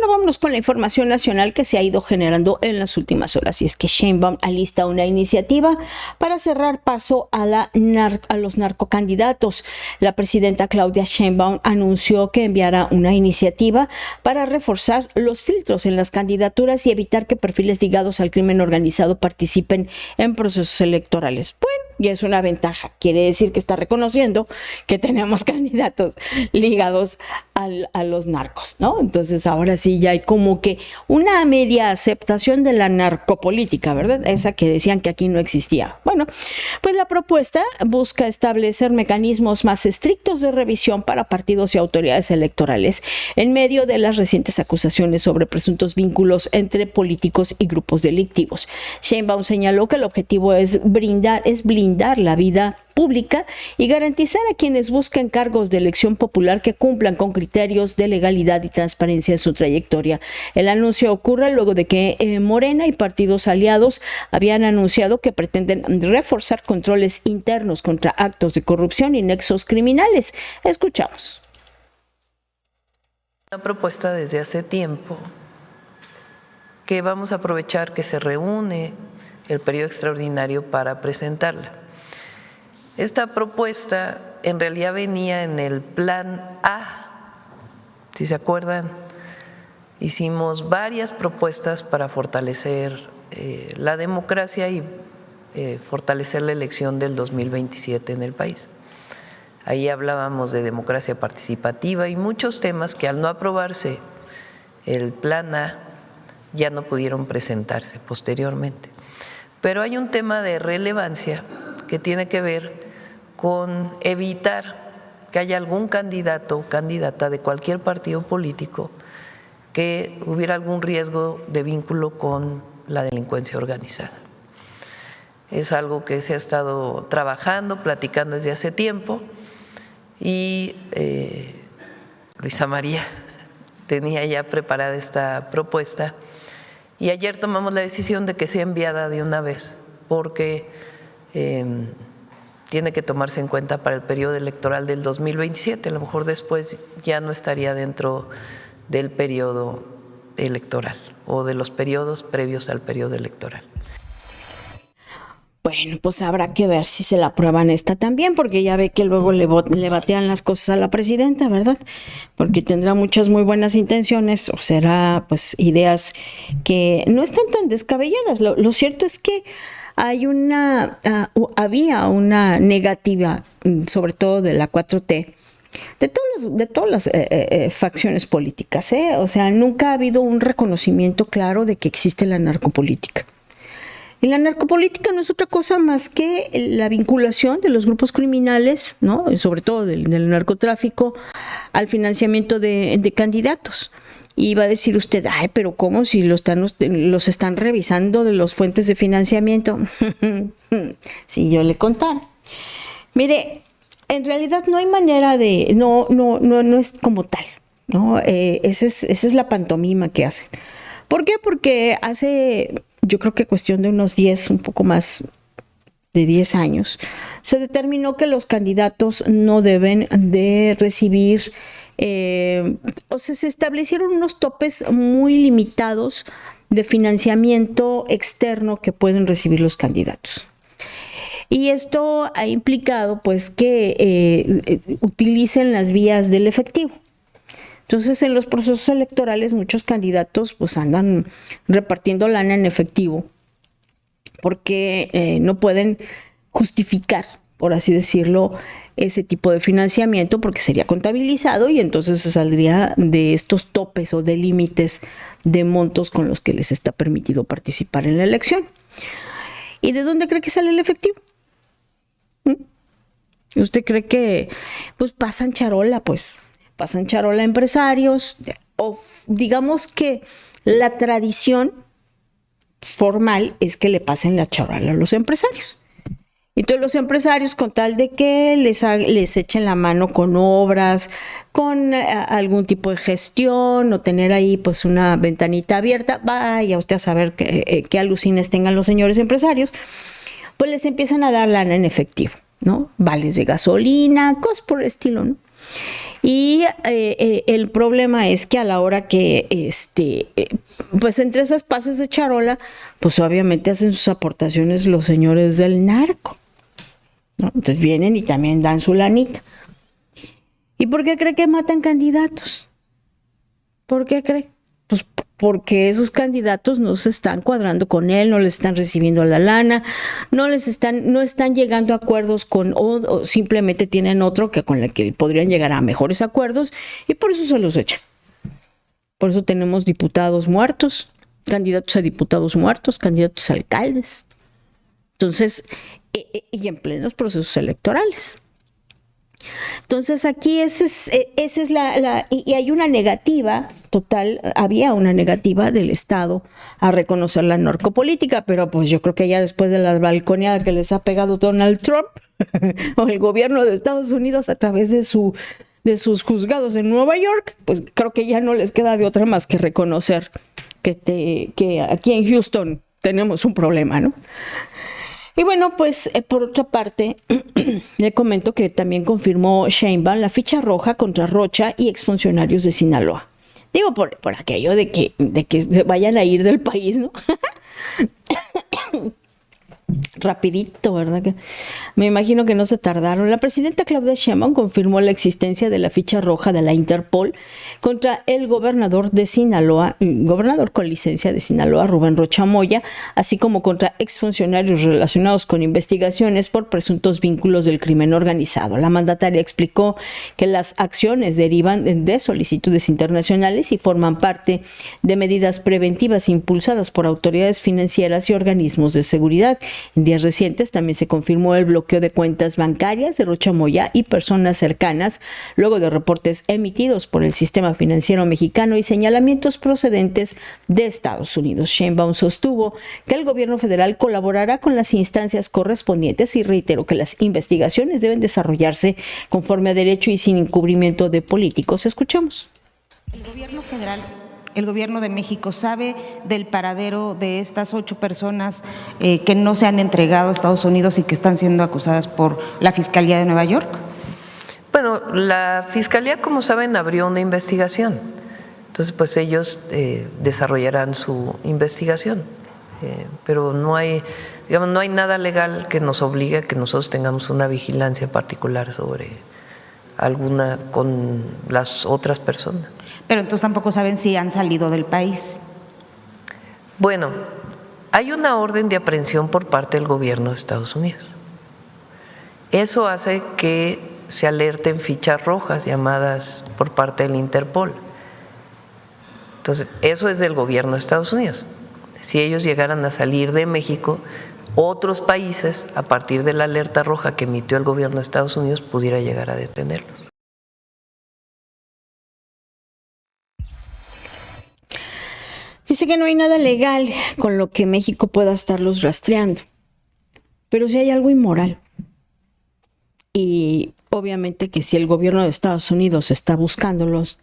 bueno, vámonos con la información nacional que se ha ido generando en las últimas horas. Y es que Sheinbaum alista una iniciativa para cerrar paso a los narcocandidatos. La presidenta Claudia Sheinbaum anunció que enviará una iniciativa para reforzar los filtros en las candidaturas y evitar que perfiles ligados al crimen organizado participen en procesos electorales. Bueno, ya es una ventaja. Quiere decir que está reconociendo que tenemos candidatos ligados a los narcos, ¿no? Entonces ahora sí ya hay como que una media aceptación de la narcopolítica, ¿verdad? Esa que decían que aquí no existía. Bueno, pues la propuesta busca establecer mecanismos más estrictos de revisión para partidos y autoridades electorales en medio de las recientes acusaciones sobre presuntos vínculos entre políticos y grupos delictivos. Sheinbaum señaló que el objetivo es blindar la vida pública y garantizar a quienes buscan cargos de elección popular que cumplan con criterios de legalidad y transparencia en su trayectoria. El anuncio ocurre luego de que Morena y partidos aliados habían anunciado que pretenden reforzar controles internos contra actos de corrupción y nexos criminales. Escuchamos. Una propuesta desde hace tiempo que vamos a aprovechar que se reúne el periodo extraordinario para presentarla. Esta propuesta en realidad venía en el plan A, si se acuerdan, hicimos varias propuestas para fortalecer la democracia y fortalecer la elección del 2027 en el país. Ahí hablábamos de democracia participativa y muchos temas que al no aprobarse el plan A ya no pudieron presentarse posteriormente. Pero hay un tema de relevancia que tiene que ver con evitar que haya algún candidato o candidata de cualquier partido político que hubiera algún riesgo de vínculo con la delincuencia organizada. Es algo que se ha estado trabajando, platicando desde hace tiempo y Luisa María tenía ya preparada esta propuesta y ayer tomamos la decisión de que sea enviada de una vez porque tiene que tomarse en cuenta para el periodo electoral del 2027, a lo mejor después ya no estaría dentro del periodo electoral o de los periodos previos al periodo electoral. Bueno, pues habrá que ver si se la aprueban esta también, porque ya ve que luego le batean las cosas a la presidenta, ¿verdad? Porque tendrá muchas muy buenas intenciones o será pues ideas que no están tan descabelladas. Lo cierto es que había una negativa, sobre todo de la 4T, de todas las facciones políticas, ¿eh? O sea, nunca ha habido un reconocimiento claro de que existe la narcopolítica. Y la narcopolítica no es otra cosa más que la vinculación de los grupos criminales, ¿no? Sobre todo del narcotráfico, al financiamiento de candidatos. Y va a decir usted, ay, pero ¿cómo si los están revisando de las fuentes de financiamiento? Si yo le contara. Mire, en realidad no hay manera de, no es como tal, ¿no? Esa es la pantomima que hacen. ¿Por qué? Porque hace, yo creo que cuestión de unos 10, un poco más de 10 años, se determinó que los candidatos no deben de recibir, o sea, se establecieron unos topes muy limitados de financiamiento externo que pueden recibir los candidatos. Y esto ha implicado pues que utilicen las vías del efectivo. Entonces, en los procesos electorales muchos candidatos pues andan repartiendo lana en efectivo porque no pueden justificar, por así decirlo, ese tipo de financiamiento porque sería contabilizado y entonces se saldría de estos topes o de límites de montos con los que les está permitido participar en la elección. ¿Y de dónde cree que sale el efectivo? ¿Usted cree que pues pasan charola? Pues pasan charola a empresarios, o digamos que la tradición formal es que le pasen la charola a los empresarios. Entonces los empresarios, con tal de que les echen la mano con obras, con algún tipo de gestión o tener ahí pues una ventanita abierta, vaya usted a saber qué alucines tengan los señores empresarios, pues les empiezan a dar lana en efectivo, ¿no? Vales de gasolina, cosas por el estilo, ¿no? Y el problema es que a la hora que pues entre esas pases de charola, pues obviamente hacen sus aportaciones los señores del narco, ¿no? Entonces vienen y también dan su lanita. ¿Y por qué cree que matan candidatos? ¿Por qué cree? Pues porque esos candidatos no se están cuadrando con él, no le están recibiendo la lana, no están llegando a acuerdos con, o simplemente tienen otro que con el que podrían llegar a mejores acuerdos, y por eso se los echan. Por eso tenemos diputados muertos, candidatos a diputados muertos, candidatos a alcaldes. Entonces, y en plenos procesos electorales. Entonces aquí esa es y hay una negativa total, había una negativa del Estado a reconocer la narcopolítica, pero pues yo creo que ya después de la balconeada que les ha pegado Donald Trump o el gobierno de Estados Unidos a través de sus juzgados en Nueva York, pues creo que ya no les queda de otra más que reconocer que aquí en Houston tenemos un problema, ¿no? Y bueno, pues por otra parte, le comento que también confirmó Sheinbaum la ficha roja contra Rocha y exfuncionarios de Sinaloa. Digo, por aquello de que se vayan a ir del país, ¿no? Rapidito, ¿verdad? Me imagino que no se tardaron. La presidenta Claudia Sheinbaum confirmó la existencia de la ficha roja de la Interpol contra el gobernador de Sinaloa, gobernador con licencia de Sinaloa, Rubén Rocha Moya, así como contra exfuncionarios relacionados con investigaciones por presuntos vínculos del crimen organizado. La mandataria explicó que las acciones derivan de solicitudes internacionales y forman parte de medidas preventivas impulsadas por autoridades financieras y organismos de seguridad. En días recientes también se confirmó el bloqueo de cuentas bancarias de Rocha Moya y personas cercanas, luego de reportes emitidos por el sistema financiero mexicano y señalamientos procedentes de Estados Unidos. Sheinbaum sostuvo que el gobierno federal colaborará con las instancias correspondientes y reiteró que las investigaciones deben desarrollarse conforme a derecho y sin encubrimiento de políticos. Escuchamos. El gobierno federal, el gobierno de México, sabe del paradero de estas 8 personas que no se han entregado a Estados Unidos y que están siendo acusadas por la Fiscalía de Nueva York. Bueno, la Fiscalía, como saben, abrió una investigación. Entonces, pues ellos desarrollarán su investigación. Pero no hay nada legal que nos obligue a que nosotros tengamos una vigilancia particular sobre alguna con las otras personas. Pero entonces tampoco saben si han salido del país. Bueno, hay una orden de aprehensión por parte del gobierno de Estados Unidos. Eso hace que se alerten fichas rojas llamadas por parte del Interpol. Entonces, eso es del gobierno de Estados Unidos. Si ellos llegaran a salir de México, otros países, a partir de la alerta roja que emitió el gobierno de Estados Unidos, pudiera llegar a detenerlos. Dice que no hay nada legal con lo que México pueda estarlos rastreando, pero sí hay algo inmoral. Y obviamente que si el gobierno de Estados Unidos está buscándolos,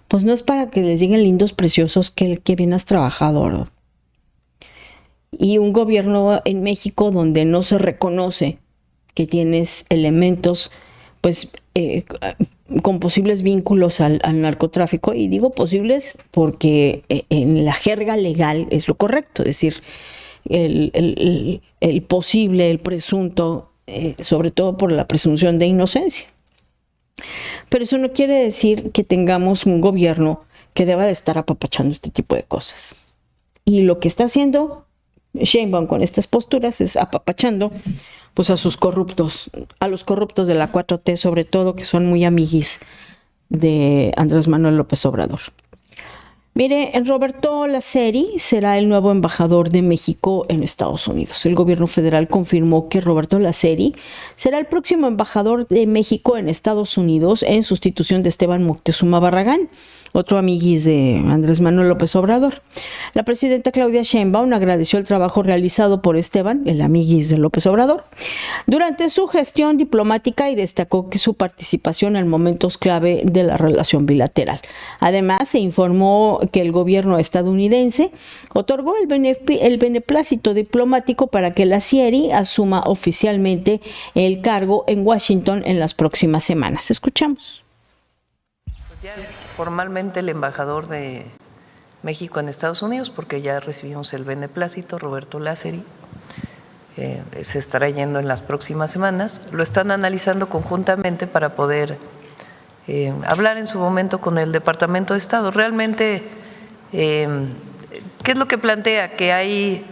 pues no es para que les digan lindos, preciosos, que bien has trabajado, ¿no? Y un gobierno en México donde no se reconoce que tienes elementos, pues, con posibles vínculos al narcotráfico, y digo posibles porque en la jerga legal es lo correcto, es decir, el posible, el presunto, sobre todo por la presunción de inocencia. Pero eso no quiere decir que tengamos un gobierno que deba de estar apapachando este tipo de cosas. Y lo que está haciendo Sheinbaum con estas posturas es apapachando pues a sus corruptos, a los corruptos de la 4T sobre todo, que son muy amiguis de Andrés Manuel López Obrador. Mire, Roberto Laceri será el nuevo embajador de México en Estados Unidos. El gobierno federal confirmó que Roberto Laceri será el próximo embajador de México en Estados Unidos en sustitución de Esteban Moctezuma Barragán, otro amiguis de Andrés Manuel López Obrador. La presidenta Claudia Sheinbaum agradeció el trabajo realizado por Esteban, el amiguis de López Obrador, durante su gestión diplomática y destacó que su participación en momentos clave de la relación bilateral. Además, se informó que el gobierno estadounidense otorgó el beneplácito diplomático para que Laceri asuma oficialmente el cargo en Washington en las próximas semanas. Escuchamos. Formalmente el embajador de México en Estados Unidos, porque ya recibimos el beneplácito, Roberto Lázari, se estará yendo en las próximas semanas. Lo están analizando conjuntamente para poder hablar en su momento con el Departamento de Estado. Realmente, ¿qué es lo que plantea? Que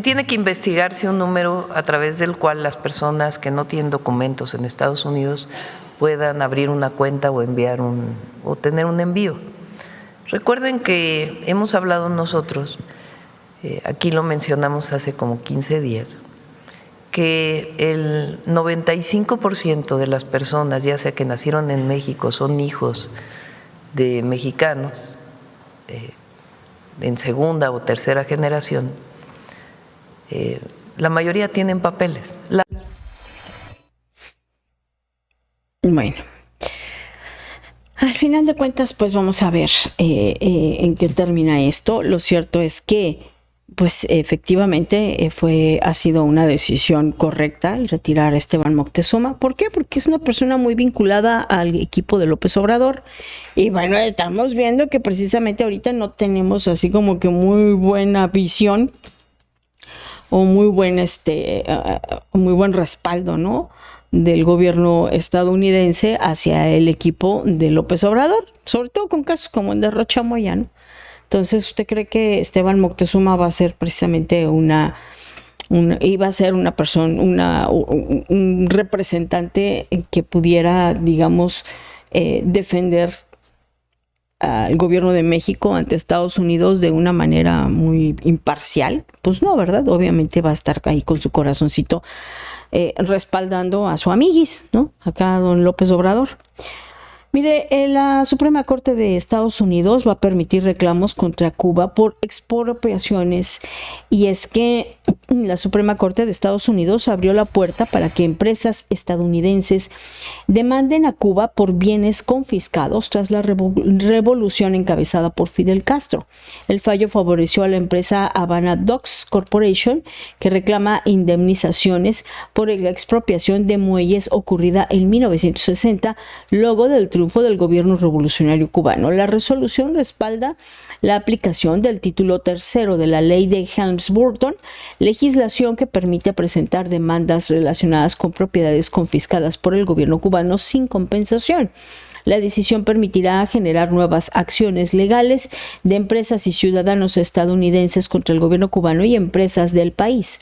tiene que investigarse un número a través del cual las personas que no tienen documentos en Estados Unidos puedan abrir una cuenta o enviar o tener un envío. Recuerden que hemos hablado nosotros, aquí lo mencionamos hace como 15 días, que el 95% de las personas, ya sea que nacieron en México, son hijos de mexicanos en segunda o tercera generación, la mayoría tienen papeles. Bueno, al final de cuentas, pues vamos a ver en qué termina esto. Lo cierto es que, pues efectivamente, ha sido una decisión correcta el retirar a Esteban Moctezuma. ¿Por qué? Porque es una persona muy vinculada al equipo de López Obrador. Y bueno, estamos viendo que precisamente ahorita no tenemos así como que muy buena visión o muy buen respaldo, ¿no?, del gobierno estadounidense hacia el equipo de López Obrador, sobre todo con casos como el de Rocha Moya, ¿no? Entonces, ¿usted cree que Esteban Moctezuma va a ser precisamente iba a ser una persona, un representante que pudiera, digamos, defender al gobierno de México ante Estados Unidos de una manera muy imparcial? Pues no, ¿verdad? Obviamente va a estar ahí con su corazoncito respaldando a su amiguis, ¿no? Acá don López Obrador. Mire, la Suprema Corte de Estados Unidos va a permitir reclamos contra Cuba por expropiaciones, y es que la Suprema Corte de Estados Unidos abrió la puerta para que empresas estadounidenses demanden a Cuba por bienes confiscados tras la revolución encabezada por Fidel Castro. El fallo favoreció a la empresa Havana Docks Corporation, que reclama indemnizaciones por la expropiación de muelles ocurrida en 1960, luego del triunfo del gobierno revolucionario cubano. La resolución respalda la aplicación del título tercero de la ley de Helms-Burton, legislación que permite presentar demandas relacionadas con propiedades confiscadas por el gobierno cubano sin compensación. La decisión permitirá generar nuevas acciones legales de empresas y ciudadanos estadounidenses contra el gobierno cubano y empresas del país.